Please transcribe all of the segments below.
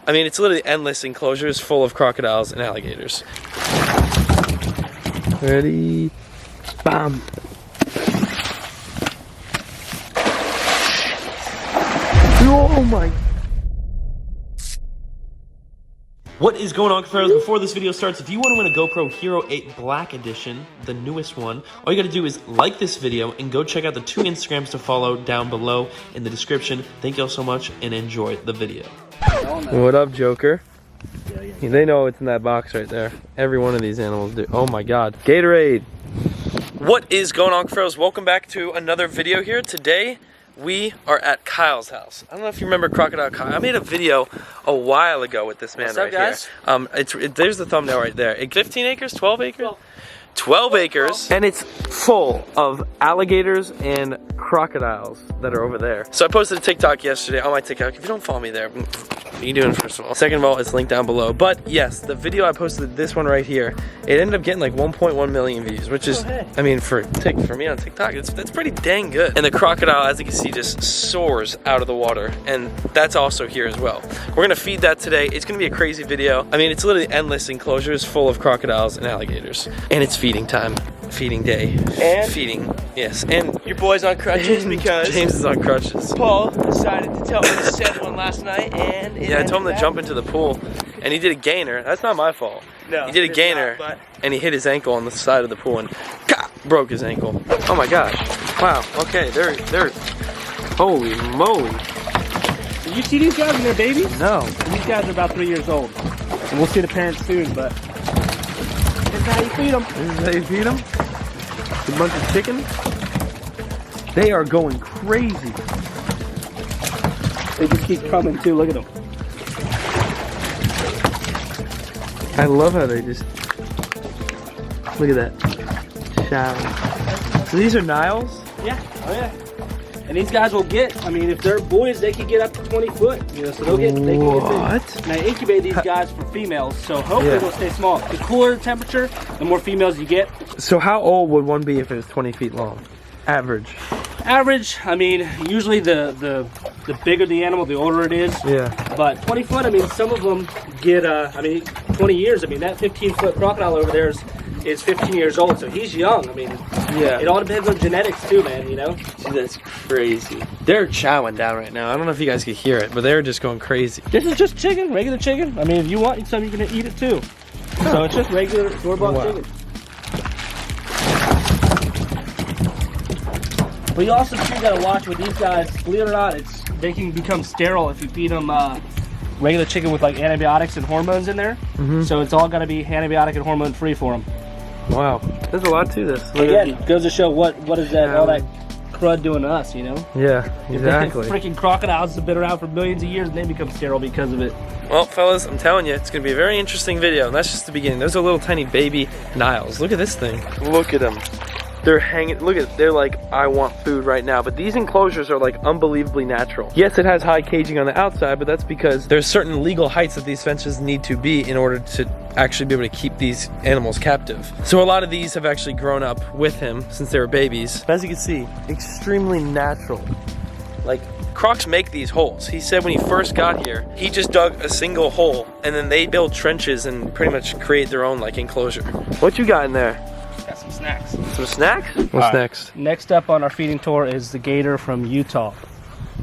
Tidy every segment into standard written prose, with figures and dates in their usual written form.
I mean, it's literally endless enclosures full of crocodiles and alligators. Ready? Bam! Oh my! What is going on, Cuffaros? Before this video starts, if you want to win a GoPro Hero 8 Black Edition, the newest one, all you gotta do is like this video and go check out the 2 Instagrams to follow down below in the description. Thank y'all so much and enjoy the video. What up, Joker? Yeah. They know it's in that box right there. Every one of these animals do. Oh my god. Gatorade! What is going on, Cuffaros? Welcome back to another video here. Today, we are at Kyle's house. I don't know if you remember Crocodile Kyle. I made a video a while ago with this man. What's up, guys? Here. There's the thumbnail right there. 15 acres, 12 acres? 12 acres, and it's full of alligators and crocodiles that are over there. So I posted a TikTok yesterday on my TikTok. If you don't follow me there, what are you doing, first of all? Second of all, it's linked down below. But yes, the video I posted, this one right here, it ended up getting like 1.1 million views, which is, I mean, for me on TikTok, that's pretty dang good. And the crocodile, as you can see, just soars out of the water, and that's also here as well. We're gonna feed that today. It's gonna be a crazy video. I mean, it's literally endless enclosures full of crocodiles and alligators, and it's feeding time, feeding day, and feeding. Yes, and your boy's on crutches because James is on crutches. Paul decided to tell me to set one last night, and yeah, I told him to jump into the pool, and he did a gainer. That's not my fault. No, he did a gainer, and he hit his ankle on the side of the pool and broke his ankle. Oh my gosh! Wow. Okay, they're. Holy moly! Did you see these guys when they're babies? No. These guys are about 3 years old, and we'll see the parents soon. But this is how you feed them. This is how you feed them. A bunch of chicken. They are going crazy. They just keep coming too. Look at them. I love how they just look at that shower. So these are Niles? Yeah. Oh yeah. And these guys will get. I mean, if they're boys, they can get up to 20 foot. You know, so they'll get. They can get big. And I incubate these guys for females, so hopefully they'll stay small. The cooler the temperature, the more females you get. So how old would one be if it was 20 feet long? Average. Average. I mean, usually the bigger the animal, the older it is. Yeah. But 20 foot. I mean, some of them get. I mean, 20 years. I mean, that 15-foot crocodile over there is 15 years old, so he's young. I mean, yeah. It all depends on genetics too, man. You know. Dude, that's crazy. They're chowing down right now. I don't know if you guys can hear it, but they're just going crazy. This is just chicken, regular chicken. I mean, if you want some, you can eat it too. So it's just regular store-bought chicken. But you also too gotta watch with these guys. Believe it or not, they can become sterile if you feed them regular chicken with like antibiotics and hormones in there. So it's all gotta be antibiotic and hormone free for them. Wow, there's a lot to this. Again, it goes to show what is that all that crud doing to us, you know? Yeah, exactly. Freaking crocodiles have been around for millions of years and they become sterile because of it. Well, fellas, I'm telling you, it's gonna be a very interesting video, and that's just the beginning. There's a little tiny baby Niles. Look at this thing. Look at them. They're hanging, they're like, I want food right now. But these enclosures are like unbelievably natural. Yes, it has high caging on the outside, but that's because there's certain legal heights that these fences need to be in order to actually be able to keep these animals captive. So a lot of these have actually grown up with him since they were babies. As you can see, extremely natural. Like, Crocs make these holes. He said when he first got here, he just dug a single hole and then they build trenches and pretty much create their own like enclosure. What you got in there? Got some snacks. Some snacks? What's next? Next up on our feeding tour is the gator from Utah.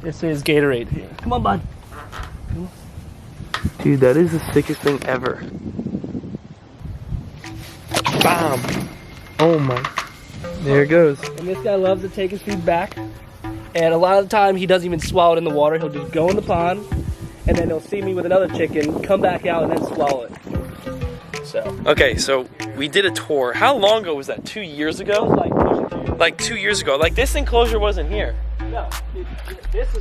This is Gatorade here. Come on, bud. Dude, that is the sickest thing ever. Bam! Oh my. There it goes. And this guy loves to take his food back. And a lot of the time, he doesn't even swallow it in the water. He'll just go in the pond, and then he'll see me with another chicken, come back out, and then swallow it. So. Okay, so we did a tour. How long ago was that? 2 years ago? Like 2 years ago. Like this enclosure wasn't here. No, this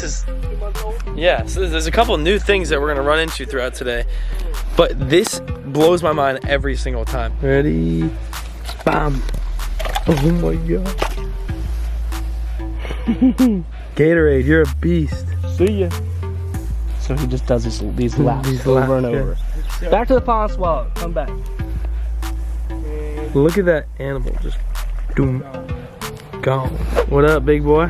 is 2 months old. Yeah, so there's a couple new things that we're gonna run into throughout today. But this blows my mind every single time. Ready? Bam! Oh my god. Gatorade, you're a beast. See ya. So he just does these laps over and over. Yeah. Back to the pond, swallow. Come back. Look at that animal just doom, gone. What up, big boy?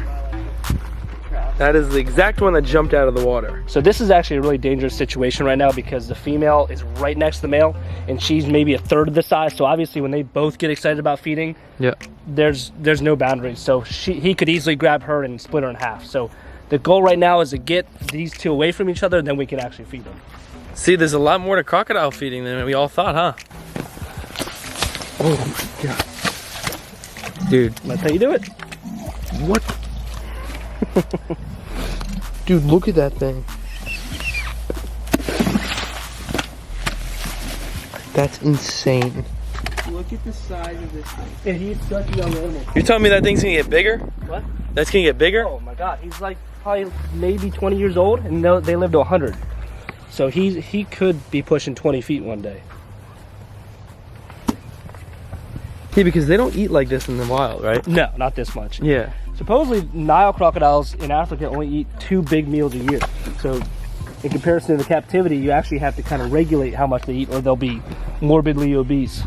That is the exact one that jumped out of the water. So this is actually a really dangerous situation right now because the female is right next to the male and she's maybe a third of the size. So obviously when they both get excited about feeding, yeah, there's no boundaries. So he could easily grab her and split her in half. So the goal right now is to get these two away from each other and then we can actually feed them. See, there's a lot more to crocodile feeding than we all thought, huh? Oh my God. Dude. That's how you do it. What? Dude, look at that thing. That's insane. Look at the size of this thing. And he's such a young animal. You're telling me that thing's gonna get bigger? What? That's gonna get bigger? Oh my God, he's like probably maybe 20 years old and they live to 100. So he could be pushing 20 feet one day. Yeah, because they don't eat like this in the wild, right? No, not this much. Yeah. Supposedly, Nile crocodiles in Africa only eat 2 big meals a year. So, in comparison to the captivity, you actually have to kind of regulate how much they eat or they'll be morbidly obese.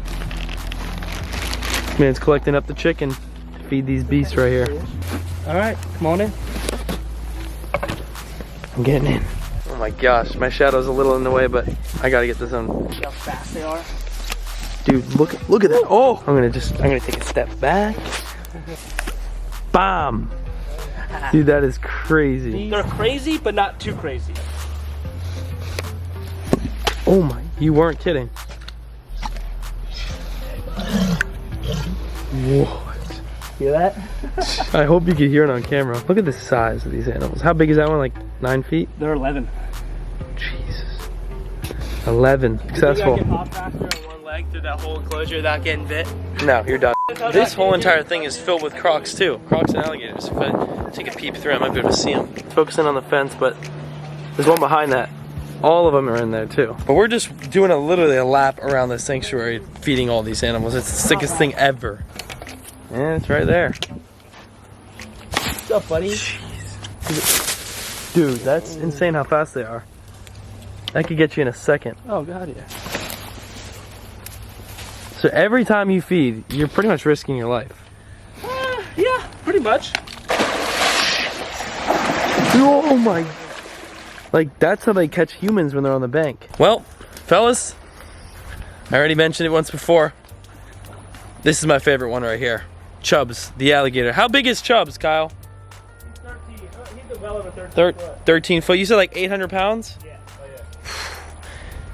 Man's collecting up the chicken to feed these beasts right here. All right, come on in. I'm getting in. Oh my gosh, my shadow's a little in the way, but I gotta get this on. See how fast they are? Dude, look at that. Oh, I'm gonna take a step back. Bam! Dude, that is crazy. They're crazy, but not too crazy. Oh my, you weren't kidding. What? Hear that? I hope you could hear it on camera. Look at the size of these animals. How big is that one? Like 9 feet? They're 11. Jesus. 11. Successful. Through that whole enclosure without getting bit. No, you're done. This whole entire thing is filled with crocs too. Crocs and alligators. If I take a peep through, I might be able to see them. Focusing on the fence, but there's one behind that. All of them are in there too. But we're just doing literally a lap around the sanctuary, feeding all these animals. It's the sickest thing ever. Yeah, it's right there. What's up, buddy? Jeez. Dude, that's insane how fast they are. That could get you in a second. Oh God, yeah. So every time you feed, you're pretty much risking your life. Yeah, pretty much. Oh my. Like, that's how they catch humans when they're on the bank. Well, fellas, I already mentioned it once before. This is my favorite one right here. Chubbs, the alligator. How big is Chubbs, Kyle? 13. He's well over 13 foot. 13 foot. You said like 800 pounds? Yeah. Oh, yeah.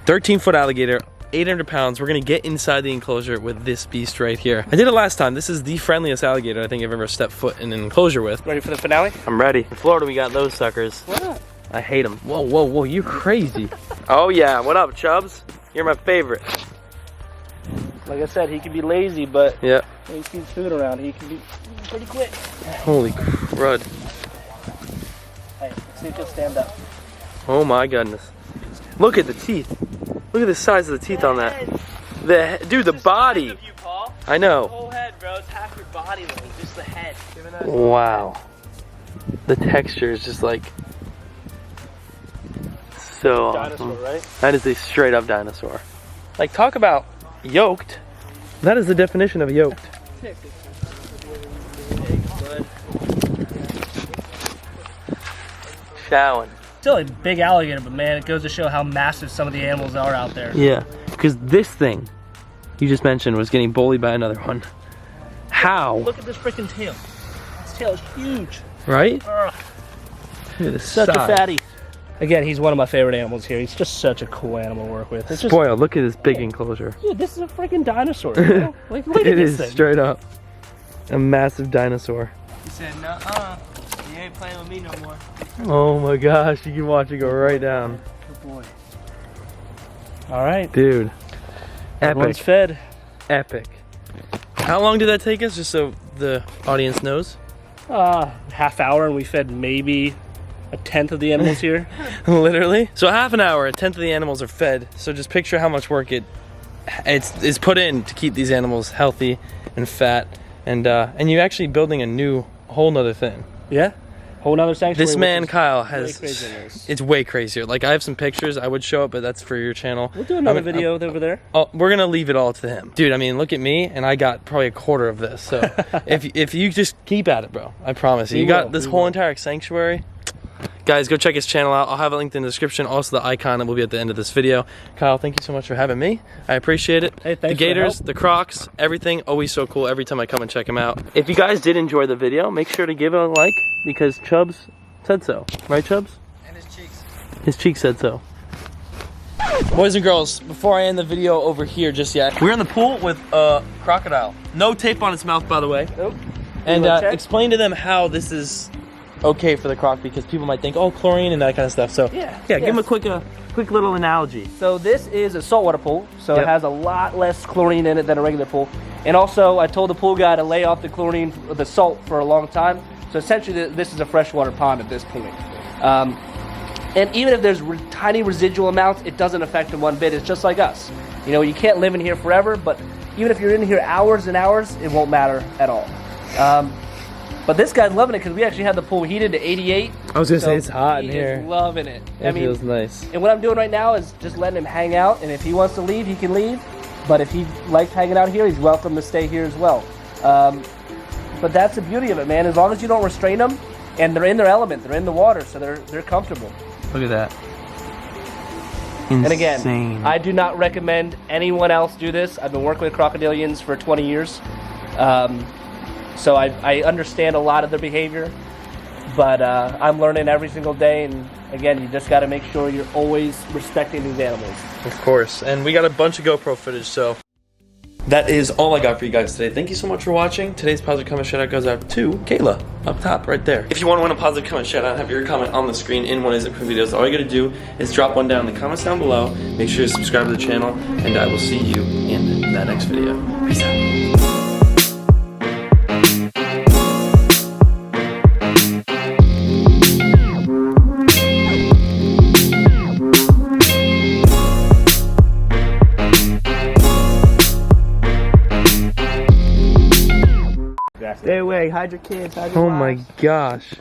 13-foot alligator. 800 pounds. We're gonna get inside the enclosure with this beast right here. I did it last time. This is the friendliest alligator I think I've ever stepped foot in an enclosure with. Ready for the finale? I'm ready. In Florida, we got those suckers. Why not? I hate them. Whoa, whoa, whoa, you crazy. Oh yeah, what up, Chubbs? You're my favorite. Like I said, he can be lazy, but yeah, when he sees food around, he can be pretty quick. Holy crud. Hey, let's see if he'll stand up. Oh my goodness. Look at the teeth. Look at the size of the teeth on that. Dude, the body. Of you, Paul. I know. The whole head, bro. It's half your body, though. Just the head. Wow. The texture is just like so Dinosaur, awesome. right? That is a straight up dinosaur. Like, talk about yoked. That is the definition of yoked. Showing. Still a big alligator, but man, it goes to show how massive some of the animals are out there. Yeah, because this thing you just mentioned was getting bullied by another one. How? Look at this freaking tail. This tail is huge. Right? Ugh. Look at the Such a size. fatty. Again, he's one of my favorite animals here. He's just such a cool animal to work with. It's just, Spoiled. Look at this big enclosure. dude, this is a freaking dinosaur. You know? Like, look at It this is thing. straight up a massive dinosaur. He said, nuh-uh. You ain't playing with me no more. Oh my gosh, you can watch it go right down. Good boy. All right. Dude. Everyone's Epic. fed. Epic. How long did that take us, just so the audience knows? Half hour, and we fed maybe a tenth of the animals here. Literally. So half an hour, a tenth of the animals are fed. So just picture how much work it's put in to keep these animals healthy and fat, and you're actually building a whole nother thing. Yeah. Whole nother sanctuary. This man Kyle way has crazier than this. it's way crazier. Like, I have some pictures I would show it, but that's for your channel. We'll do another video over there. Oh, we're gonna leave it all to him, dude. I mean, look at me, and I got probably a quarter of this. So if you just keep at it, bro, I promise you. You got this whole entire sanctuary. guys, go check his channel out. I'll have it linked in the description. Also, the icon that will be at the end of this video. Kyle, thank you so much for having me. I appreciate it. Hey, the thanks Gators, the Crocs, everything, always so cool every time I come and check them out. If you guys did enjoy the video, make sure to give it a like because Chubbs said so. Right, Chubbs? And his cheeks. His cheek said so. Boys and girls, before I end the video over here just yet, we're in the pool with a crocodile. No tape on its mouth, by the way. Nope. And explain to them how this is okay for the croc, because people might think, oh, chlorine and that kind of stuff. So yeah, give them a quick little analogy. So this is a saltwater pool, so Yep. it has a lot less chlorine in it than a regular pool. And also, I told the pool guy to lay off the chlorine, the salt, for a long time. So essentially, this is a freshwater pond at this point. And even if there's tiny residual amounts, it doesn't affect them one bit. It's just like us. You know, you can't live in here forever, but even if you're in here hours and hours, it won't matter at all. But this guy's loving it because we actually had the pool heated to 88. I was gonna say it's hot in He here. is loving it. It feels nice. And what I'm doing right now is just letting him hang out, and if he wants to leave, he can leave. But if he likes hanging out here, he's welcome to stay here as well. But that's the beauty of it, man. As long as you don't restrain them, and they're in their element, they're in the water, so they're comfortable. Look at that. Insane. And again, I do not recommend anyone else do this. I've been working with crocodilians for 20 years. So I understand a lot of their behavior, but I'm learning every single day. And again, you just got to make sure you're always respecting these animals. Of course. And we got a bunch of GoPro footage, so that is all I got for you guys today. Thank you so much for watching. Today's positive comment shout out goes out to Kayla up top right there. If you want to win a positive comment shout out, have your comment on the screen in one of these videos. All you got to do is drop one down in the comments down below. Make sure to subscribe to the channel, and I will see you in that next video. Peace out. Stay away, hide your kids, hide your Oh my gosh.